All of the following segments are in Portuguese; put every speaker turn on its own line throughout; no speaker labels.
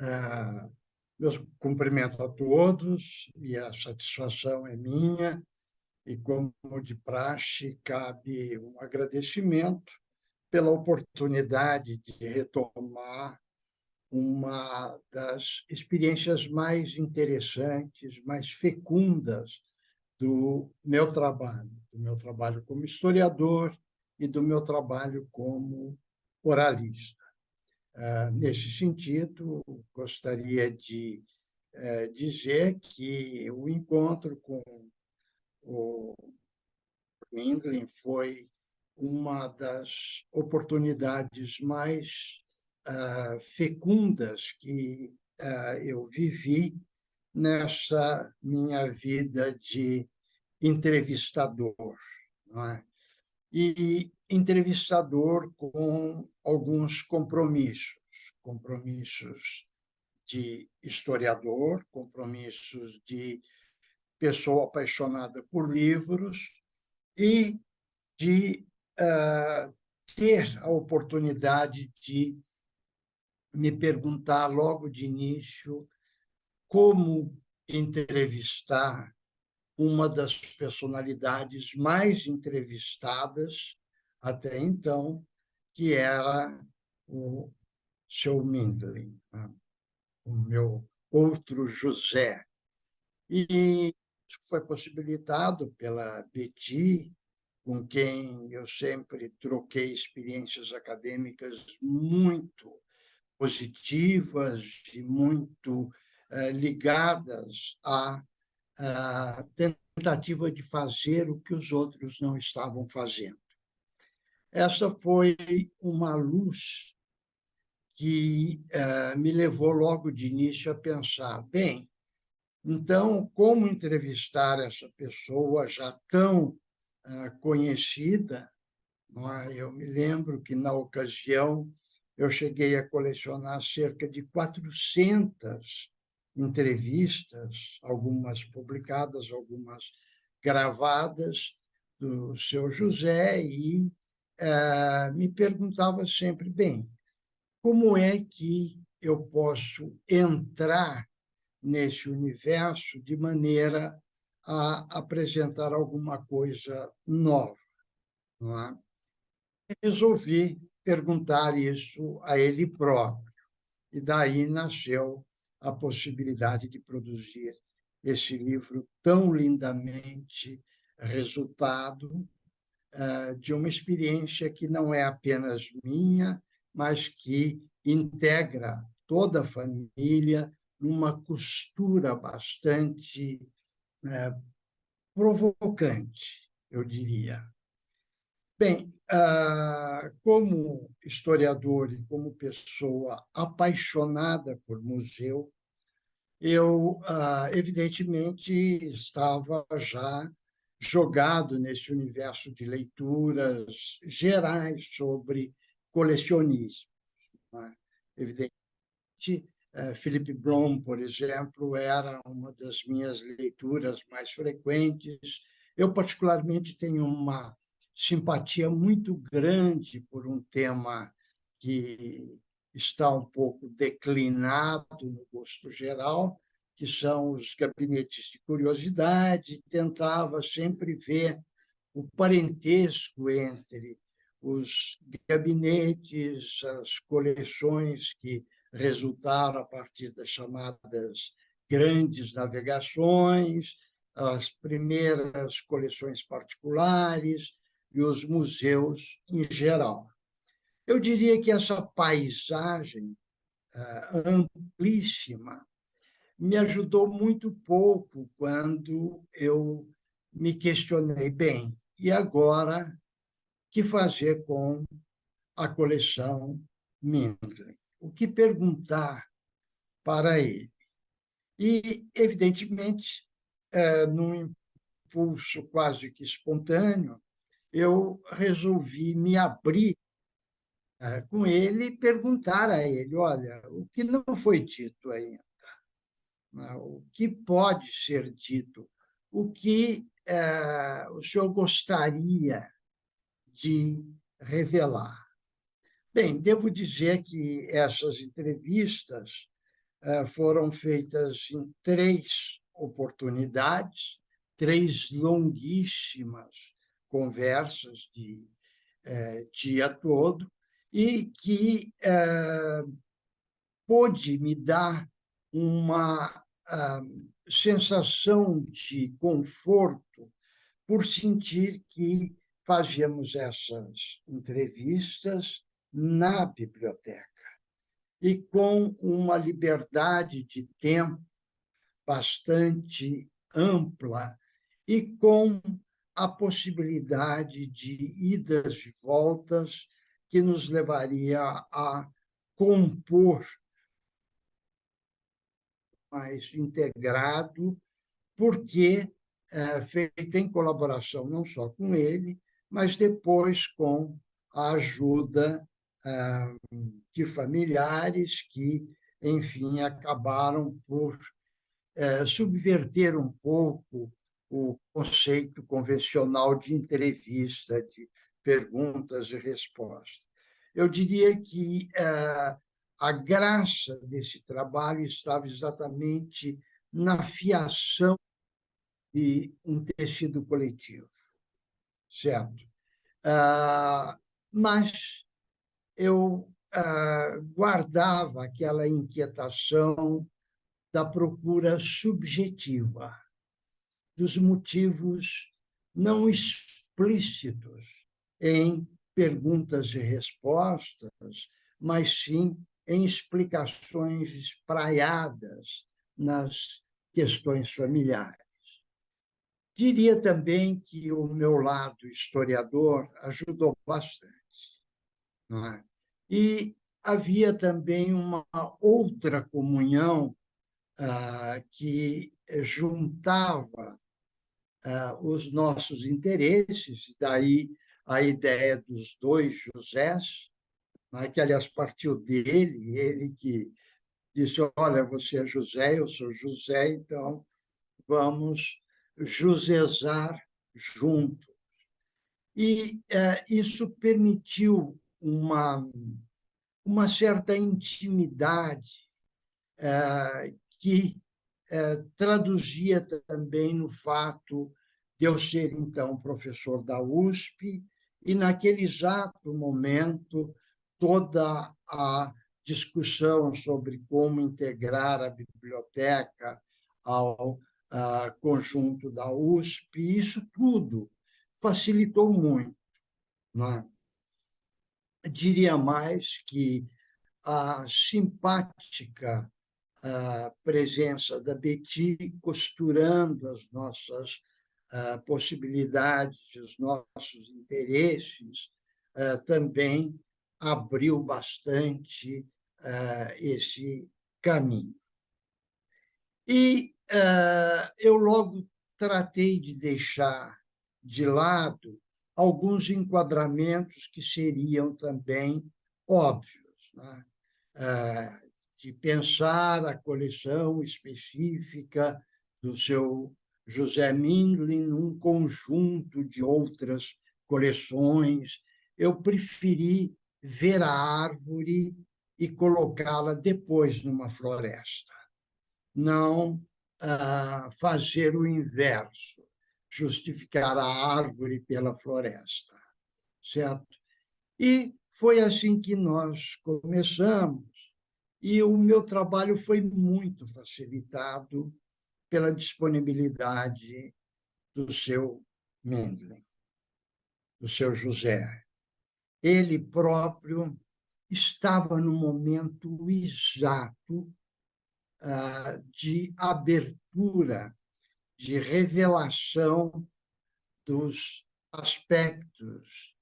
Ah, Meus cumprimentos a todos e a satisfação é minha. E, como de praxe, cabe um agradecimento pela oportunidade de retomar uma das experiências mais interessantes, mais fecundas do meu trabalho como historiador e do meu trabalho como oralista. Nesse sentido, gostaria de dizer que o encontro com o Mindlin foi uma das oportunidades mais fecundas que eu vivi nessa minha vida de entrevistador, não é? E entrevistador com alguns compromissos de historiador, compromissos de pessoa apaixonada por livros e de ter a oportunidade de me perguntar logo de início como entrevistar uma das personalidades mais entrevistadas até então, que era o seu Mindlin, né? O meu outro José. E isso foi possibilitado pela Betty, com quem eu sempre troquei experiências acadêmicas muito positivas e muito ligadas à tentativa de fazer o que os outros não estavam fazendo. Essa foi uma luz que me levou logo de início a pensar, bem, então, como entrevistar essa pessoa já tão conhecida? Não é? Eu me lembro que, na ocasião, eu cheguei a colecionar cerca de 400 entrevistas, algumas publicadas, algumas gravadas, do seu José, e me perguntava sempre, bem, como é que eu posso entrar nesse universo de maneira a apresentar alguma coisa nova, não é? Resolvi perguntar isso a ele próprio. E daí nasceu a possibilidade de produzir esse livro tão lindamente resultado de uma experiência que não é apenas minha, mas que integra toda a família numa costura bastante provocante, eu diria. Bem, como historiador e como pessoa apaixonada por museu, eu, evidentemente, estava já jogado nesse universo de leituras gerais sobre colecionismo, não é? Evidentemente, Philip Blom, por exemplo, era uma das minhas leituras mais frequentes. Eu, particularmente, tenho uma simpatia muito grande por um tema que está um pouco declinado no gosto geral, que são os gabinetes de curiosidade. Tentava sempre ver o parentesco entre os gabinetes, as coleções que resultaram a partir das chamadas grandes navegações, as primeiras coleções particulares e os museus em geral. Eu diria que essa paisagem amplíssima me ajudou muito pouco quando eu me questionei, bem, e agora que fazer com a coleção Mindlin? O que perguntar para ele? E, evidentemente, num impulso quase que espontâneo, eu resolvi me abrir com ele e perguntar a ele, olha, o que não foi dito ainda? O que pode ser dito? O que o senhor gostaria de revelar? Bem, devo dizer que essas entrevistas foram feitas em 3 oportunidades, 3 longuíssimas conversas de dia todo, e que pôde me dar uma sensação de conforto por sentir que fazíamos essas entrevistas na biblioteca e com uma liberdade de tempo bastante ampla e com a possibilidade de idas e voltas que nos levaria a compor mais integrado, porque feito em colaboração não só com ele, mas depois com a ajuda de familiares que, enfim, acabaram por subverter um pouco o conceito convencional de entrevista, de perguntas e respostas. Eu diria que a graça desse trabalho estava exatamente na fiação de um tecido coletivo, certo? Mas eu guardava aquela inquietação da procura subjetiva, dos motivos não explícitos em perguntas e respostas, mas sim em explicações espraiadas nas questões familiares. Diria também que o meu lado historiador ajudou bastante, não é? E havia também uma outra comunhão que juntava os nossos interesses, daí a ideia dos 2 Josés, né, que, aliás, partiu dele, ele que disse: olha, você é José, eu sou José, então vamos josezar junto. E isso permitiu uma certa intimidade que traduzia também no fato de eu ser, então, professor da USP, e, naquele exato momento, toda a discussão sobre como integrar a biblioteca ao conjunto da USP, isso tudo facilitou muito, não é? Diria mais que a simpática a presença da Betty costurando as nossas possibilidades, os nossos interesses, também abriu bastante esse caminho. E eu logo tratei de deixar de lado alguns enquadramentos que seriam também óbvios, né? De pensar a coleção específica do seu José Mindlin num conjunto de outras coleções. Eu preferi ver a árvore e colocá-la depois numa floresta, não fazer o inverso, justificar a árvore pela floresta, certo? E foi assim que nós começamos, e o meu trabalho foi muito facilitado pela disponibilidade do seu Mendelssohn, do seu José. Ele próprio estava no momento exato de abertura, de revelação dos aspectos,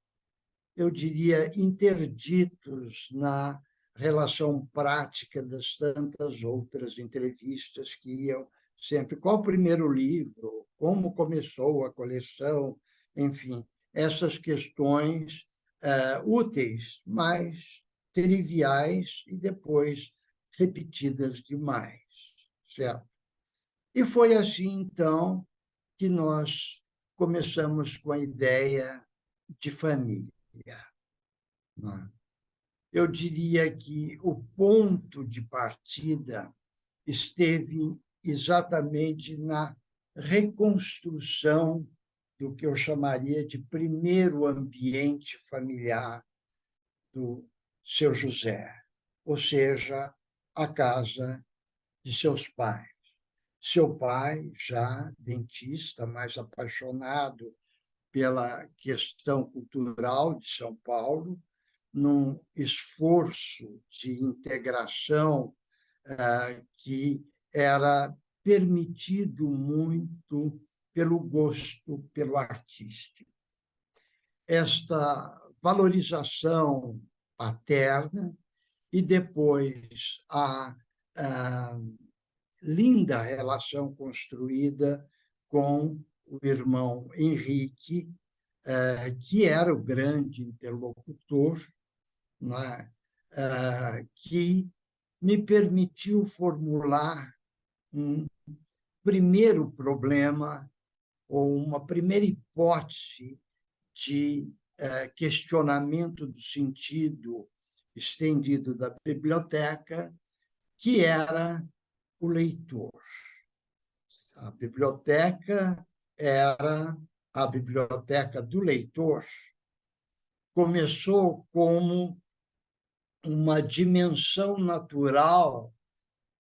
eu diria, interditos na relação prática das tantas outras entrevistas que iam sempre. Qual o primeiro livro? Como começou a coleção? Enfim, essas questões úteis, mas triviais e depois repetidas demais, certo? E foi assim, então, que nós começamos com a ideia de família. Eu diria que o ponto de partida esteve exatamente na reconstrução do que eu chamaria de primeiro ambiente familiar do seu José, ou seja, a casa de seus pais. Seu pai, já dentista, mais apaixonado pela questão cultural de São Paulo, num esforço de integração que era permitido muito pelo gosto pelo artístico. Esta valorização paterna e depois a linda relação construída com o irmão Henrique, que era o grande interlocutor, né, que me permitiu formular um primeiro problema ou uma primeira hipótese de questionamento do sentido estendido da biblioteca, que era o leitor. A biblioteca era a biblioteca do leitor. Começou como uma dimensão natural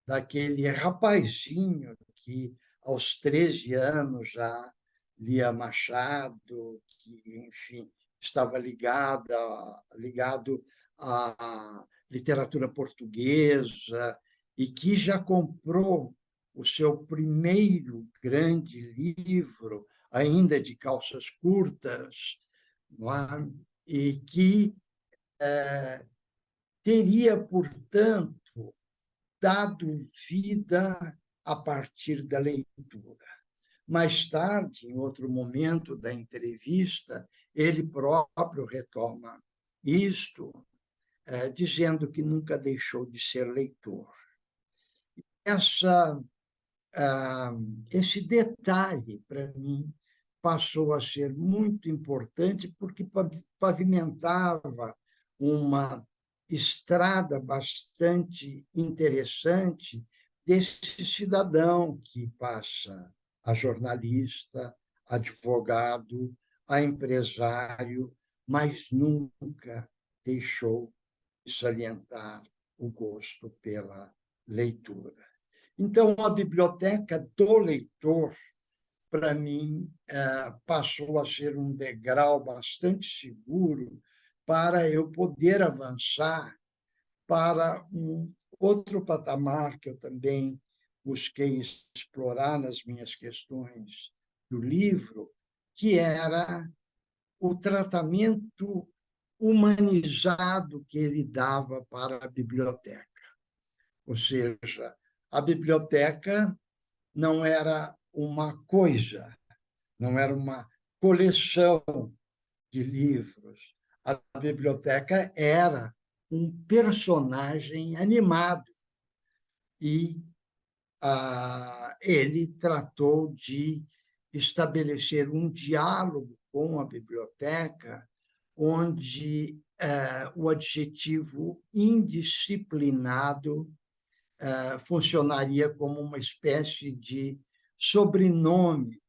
daquele rapazinho que, aos 13 anos, já lia Machado, que, enfim, estava ligado à literatura portuguesa e que já comprou o seu primeiro grande livro, ainda de calças curtas, não é? E que teria, portanto, dado vida a partir da leitura. Mais tarde, em outro momento da entrevista, ele próprio retoma isto, dizendo que nunca deixou de ser leitor. Esse detalhe, para mim, passou a ser muito importante porque pavimentava uma estrada bastante interessante desse cidadão que passa a jornalista, advogado, a empresário, mas nunca deixou de salientar o gosto pela leitura. Então, a biblioteca do leitor, para mim, passou a ser um degrau bastante seguro para eu poder avançar para um outro patamar que eu também busquei explorar nas minhas questões do livro, que era o tratamento humanizado que ele dava para a biblioteca. Ou seja, a biblioteca não era uma coisa, não era uma coleção de livros. A biblioteca era um personagem animado e ele tratou de estabelecer um diálogo com a biblioteca onde o adjetivo indisciplinado funcionaria como uma espécie de sobrenome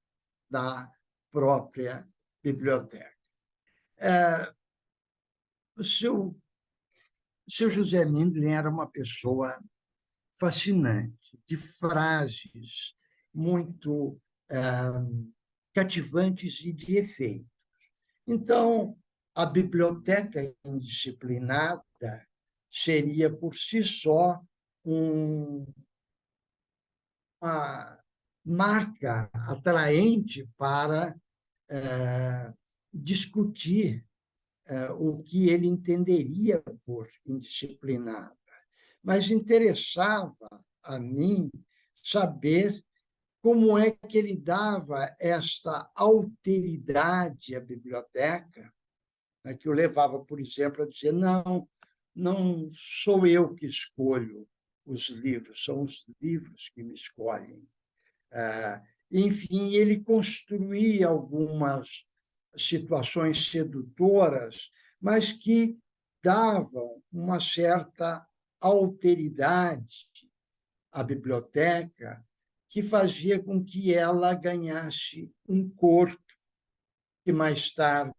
da própria biblioteca. O seu José Mindlin era uma pessoa fascinante, de frases muito cativantes e de efeito. Então, a biblioteca indisciplinada seria, por si só, uma marca atraente para discutir o que ele entenderia por indisciplinada. Mas interessava a mim saber como é que ele dava esta alteridade à biblioteca, né, que o levava, por exemplo, a dizer: não sou eu que escolho os livros, são os livros que me escolhem. Enfim, ele construía algumas situações sedutoras, mas que davam uma certa alteridade a biblioteca que fazia com que ela ganhasse um corpo, que mais tarde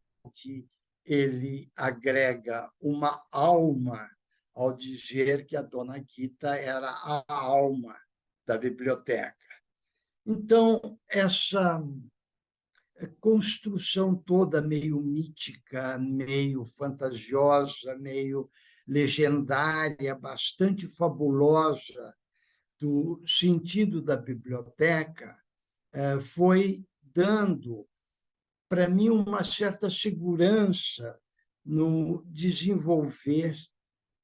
ele agrega uma alma ao dizer que a Dona Guita era a alma da biblioteca. Então, essa construção toda meio mítica, meio fantasiosa, meio legendária, bastante fabulosa do sentido da biblioteca, foi dando para mim uma certa segurança no desenvolver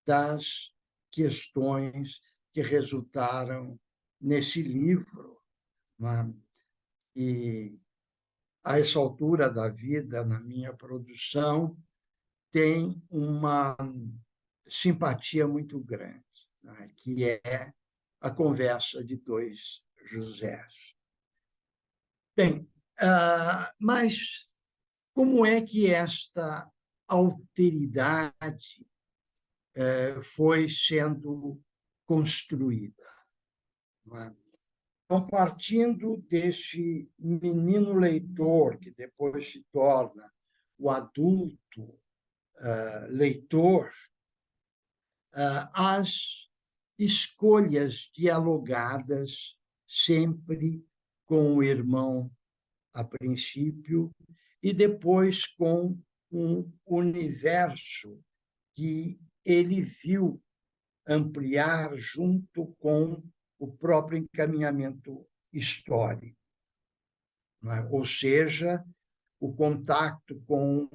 das questões que resultaram nesse livro, né? E a essa altura da vida, na minha produção, tem uma simpatia muito grande, né? Que é a conversa de dois Josés. Bem, mas como é que esta alteridade foi sendo construída? Não é? Então, partindo desse menino leitor, que depois se torna o adulto leitor, as escolhas dialogadas sempre com o irmão a princípio e depois com um universo que ele viu ampliar junto com o próprio encaminhamento histórico, não é? Ou seja, o contato com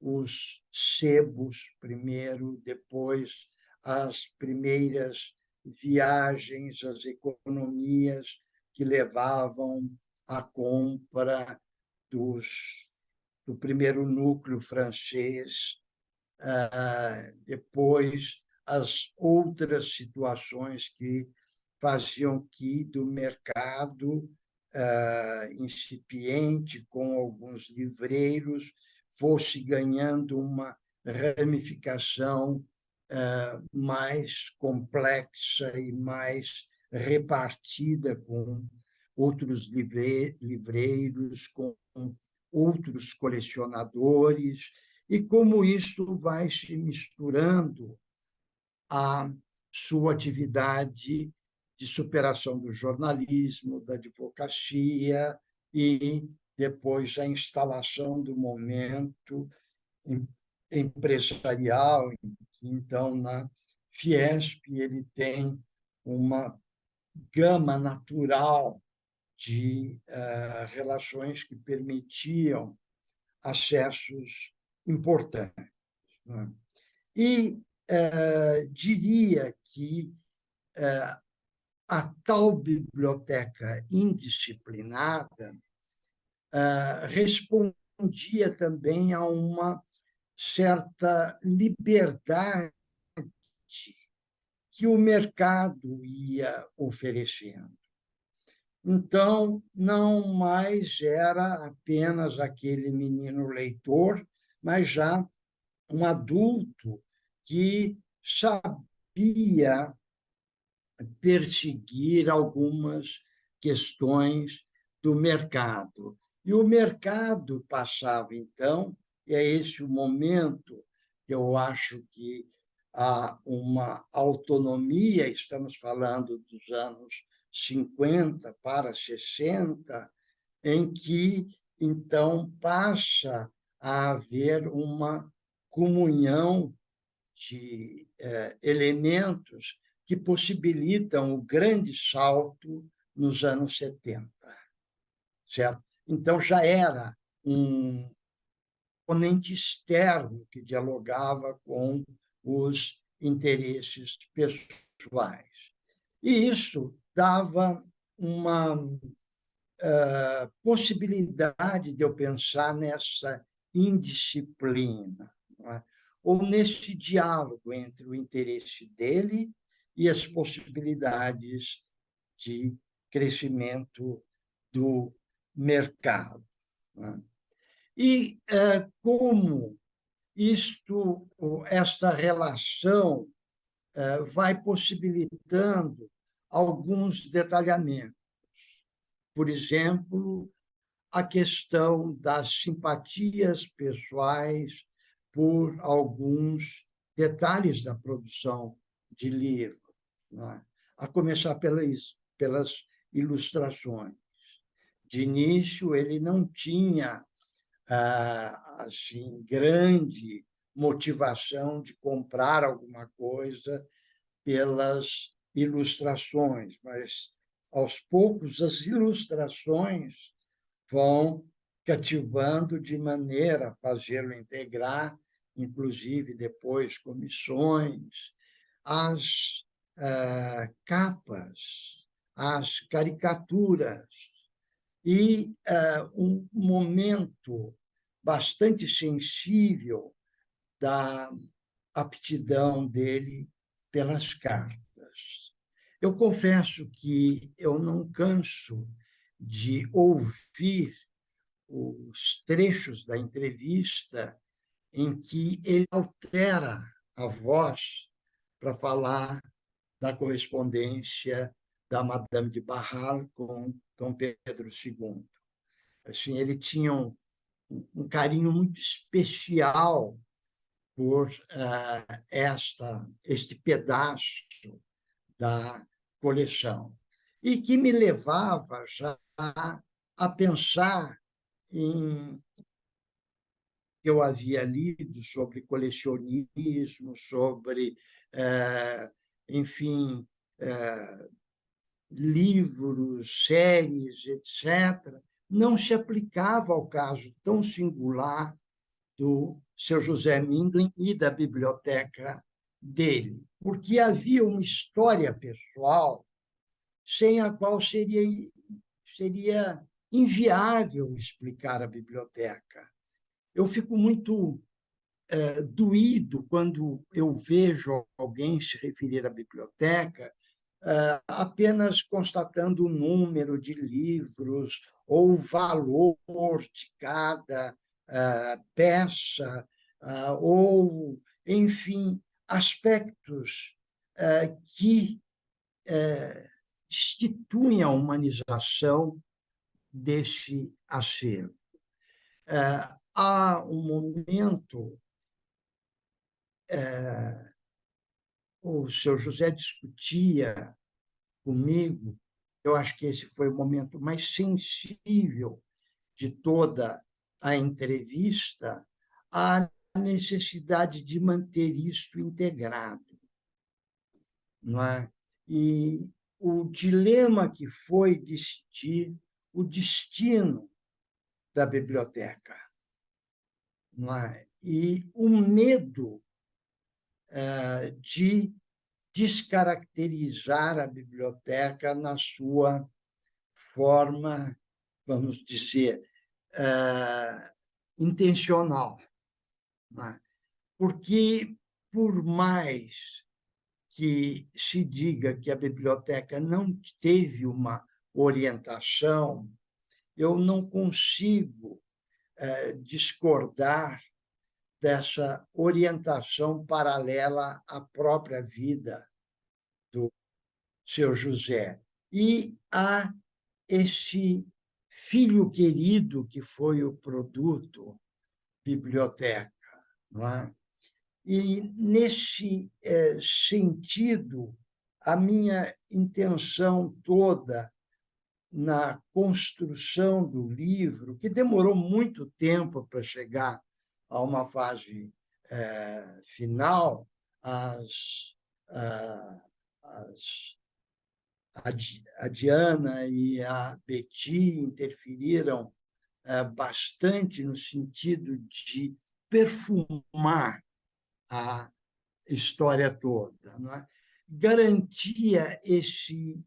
os sebos primeiro, depois as primeiras viagens, as economias que levavam à compra do primeiro núcleo francês, depois as outras situações que faziam que do mercado incipiente, com alguns livreiros, fosse ganhando uma ramificação mais complexa e mais repartida com outros livreiros, com outros colecionadores, e como isto vai se misturando à sua atividade de superação do jornalismo, da advocacia e depois a instalação do momento empresarial. Então, na Fiesp, ele tem uma gama natural de relações que permitiam acessos importantes, né? E diria que a tal biblioteca indisciplinada respondia também a uma certa liberdade que o mercado ia oferecendo. Então, não mais era apenas aquele menino leitor, mas já um adulto que sabia perseguir algumas questões do mercado. E o mercado passava, então, e é esse o momento que eu acho que há uma autonomia, estamos falando dos anos 50 para 60, em que, então, passa a haver uma comunhão de elementos que possibilitam o grande salto nos anos 70, certo? Então, já era um componente externo que dialogava com os interesses pessoais. E isso dava uma possibilidade de eu pensar nessa indisciplina, não é? Ou nesse diálogo entre o interesse dele e as possibilidades de crescimento do mercado, não é? E como esta relação vai possibilitando alguns detalhamentos. Por exemplo, a questão das simpatias pessoais por alguns detalhes da produção de livro, né? A começar pelas ilustrações. De início, ele não tinha assim, grande motivação de comprar alguma coisa pelas ilustrações, mas, aos poucos, as ilustrações vão cativando de maneira a fazê-lo integrar, inclusive depois comissões, as capas, as caricaturas, e um momento bastante sensível da aptidão dele pelas cartas. Eu confesso que eu não canso de ouvir os trechos da entrevista em que ele altera a voz para falar da correspondência da Madame de Barral com Dom Pedro II. Assim, ele tinha um carinho muito especial por este pedaço da coleção, e que me levava já a pensar em que eu havia lido sobre colecionismo, sobre, enfim, livros, séries, etc., não se aplicava ao caso tão singular do seu José Mindlin e da biblioteca dele, porque havia uma história pessoal sem a qual seria inviável explicar a biblioteca. Eu fico muito doído quando eu vejo alguém se referir à biblioteca apenas constatando o número de livros ou o valor de cada peça, ou, enfim, aspectos que instituem a humanização desse acervo. Há um momento, o seu José discutia comigo, eu acho que esse foi o momento mais sensível de toda a entrevista, a necessidade de manter isto integrado, não é? E o dilema que foi decidir o destino da biblioteca, não é? E o medo de descaracterizar a biblioteca na sua forma, vamos dizer, intencional, né? Porque, por mais que se diga que a biblioteca não teve uma orientação, eu não consigo discordar dessa orientação paralela à própria vida do seu José. E a esse filho querido que foi o produto biblioteca, não é? E, nesse sentido, a minha intenção toda na construção do livro, que demorou muito tempo para chegar a uma fase final, as, as, a Diana e a Betty interferiram bastante no sentido de perfumar a história toda, não é? Garantia esse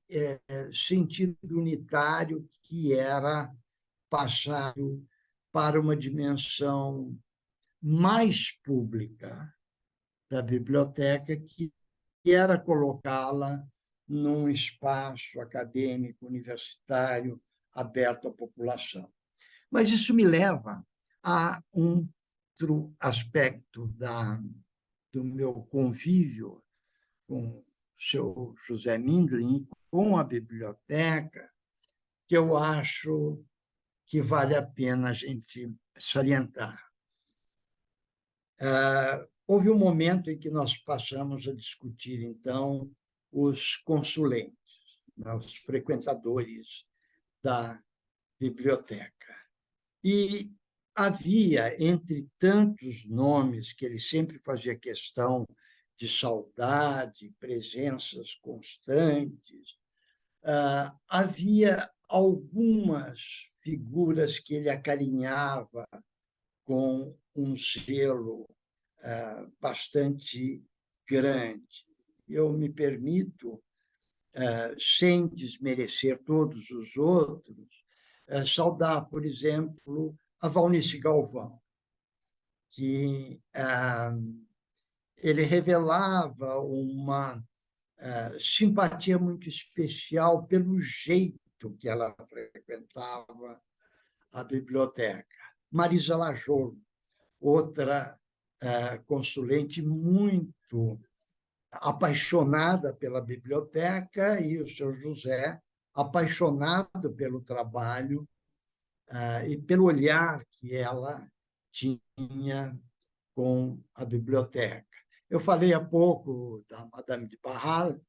sentido unitário que era passado para uma dimensão mais pública da biblioteca, que era colocá-la num espaço acadêmico, universitário, aberto à população. Mas isso me leva a um outro aspecto do meu convívio com seu José Mindlin, com a biblioteca, que eu acho que vale a pena a gente salientar. Houve um momento em que nós passamos a discutir, então, os consulentes, né, os frequentadores da biblioteca. E havia, entre tantos nomes que ele sempre fazia questão de saudade, presenças constantes, havia algumas figuras que ele acarinhava com um zelo bastante grande. Eu me permito, sem desmerecer todos os outros, saudar, por exemplo, a Valnice Galvão, que ele revelava uma simpatia muito especial pelo jeito que ela frequentava a biblioteca. Marisa Lajolo, outra consulente muito apaixonada pela biblioteca, e o seu José, apaixonado pelo trabalho e pelo olhar que ela tinha com a biblioteca. Eu falei há pouco da Madame de Barral,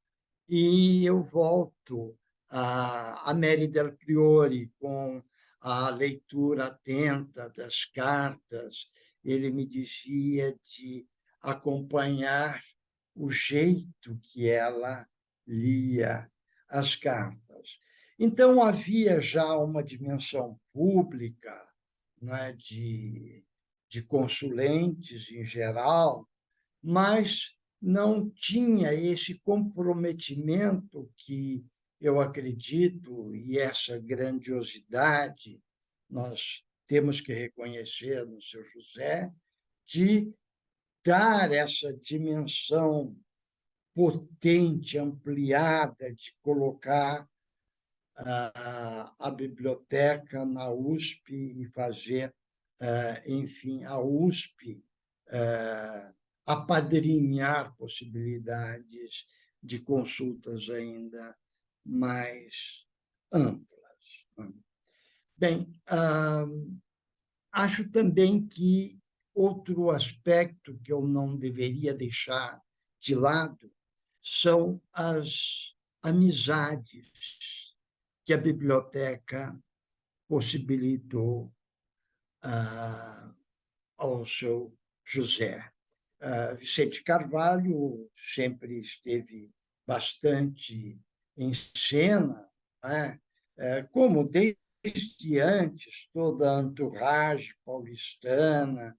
e eu volto a Mary Del Priore com a leitura atenta das cartas. Ele me dizia de acompanhar o jeito que ela lia as cartas. Então, havia já uma dimensão pública, né, de consulentes em geral, mas não tinha esse comprometimento que eu acredito, e essa grandiosidade nós temos que reconhecer no seu José, de dar essa dimensão potente, ampliada, de colocar a biblioteca na USP e fazer, enfim, a USP apadrinhar possibilidades de consultas ainda mais amplas. Bem, acho também que outro aspecto que eu não deveria deixar de lado são as amizades que a biblioteca possibilitou ao seu José. Vicente Carvalho sempre esteve bastante em cena, né? Como desde antes toda a entourage paulistana,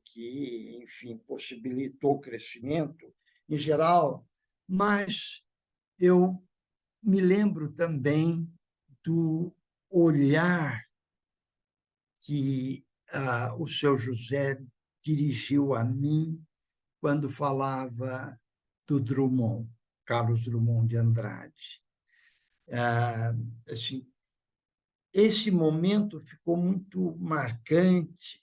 que, enfim, possibilitou o crescimento em geral, mas eu me lembro também do olhar que o seu José dirigiu a mim quando falava do Drummond, Carlos Drummond de Andrade. Assim, esse momento ficou muito marcante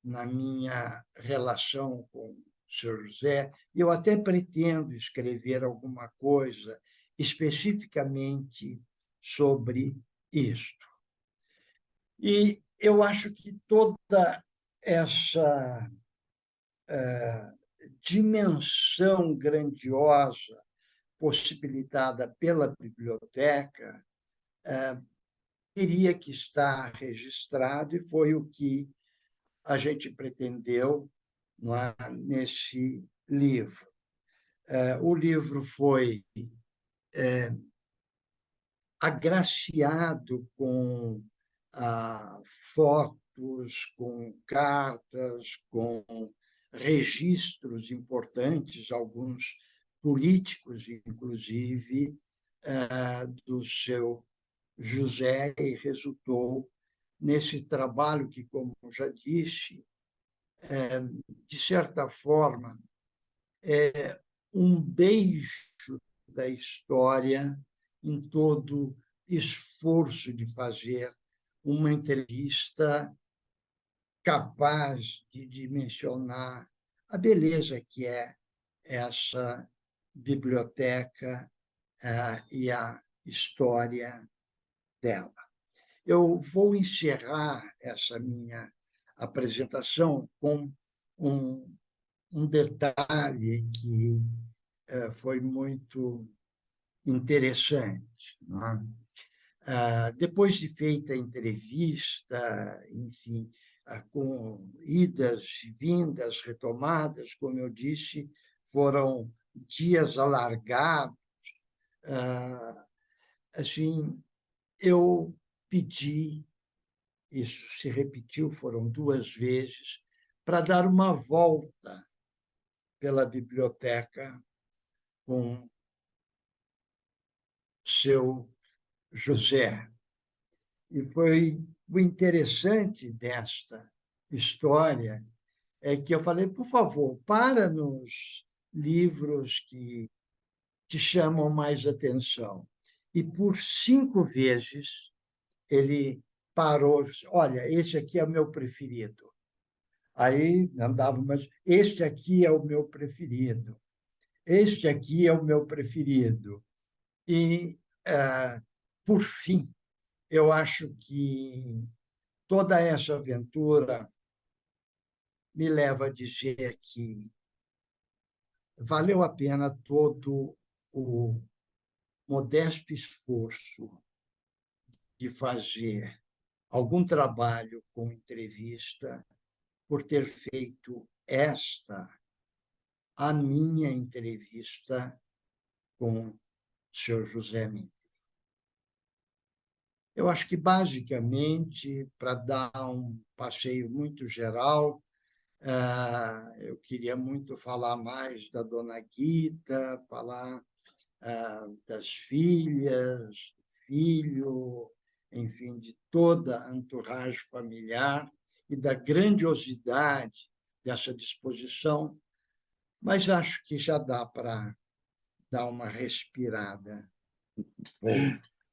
na minha relação com o Sr. José. Eu até pretendo escrever alguma coisa especificamente sobre isto. E eu acho que toda essa dimensão grandiosa possibilitada pela biblioteca teria que estar registrado, e foi o que a gente pretendeu, não é, nesse livro. O livro foi agraciado com fotos, com cartas, com registros importantes, alguns políticos, inclusive, do seu José, e resultou nesse trabalho que, como já disse, de certa forma, é um beijo da história em todo esforço de fazer uma entrevista capaz de dimensionar a beleza que é essa biblioteca e a história dela. Eu vou encerrar essa minha apresentação com um detalhe que foi muito interessante, não é? Depois de feita a entrevista, enfim, com idas e vindas, retomadas, como eu disse, foram dias alargados. Assim, eu pedi, isso se repetiu, foram 2 vezes, para dar uma volta pela biblioteca com seu José. E foi o interessante desta história é que eu falei, por favor, para nos livros que te chamam mais atenção. E por 5 vezes ele parou, olha, esse aqui é o meu preferido. Aí andava, mas este aqui é o meu preferido. Este aqui é o meu preferido. E, por fim, eu acho que toda essa aventura me leva a dizer que valeu a pena todo o modesto esforço de fazer algum trabalho com entrevista, por ter feito a minha entrevista com o senhor José Minto. Eu acho que, basicamente, para dar um passeio muito geral, eu queria muito falar mais da dona Guita, falar das filhas, filho, enfim, de toda a entourage familiar e da grandiosidade dessa disposição, mas acho que já dá para dar uma respirada boa.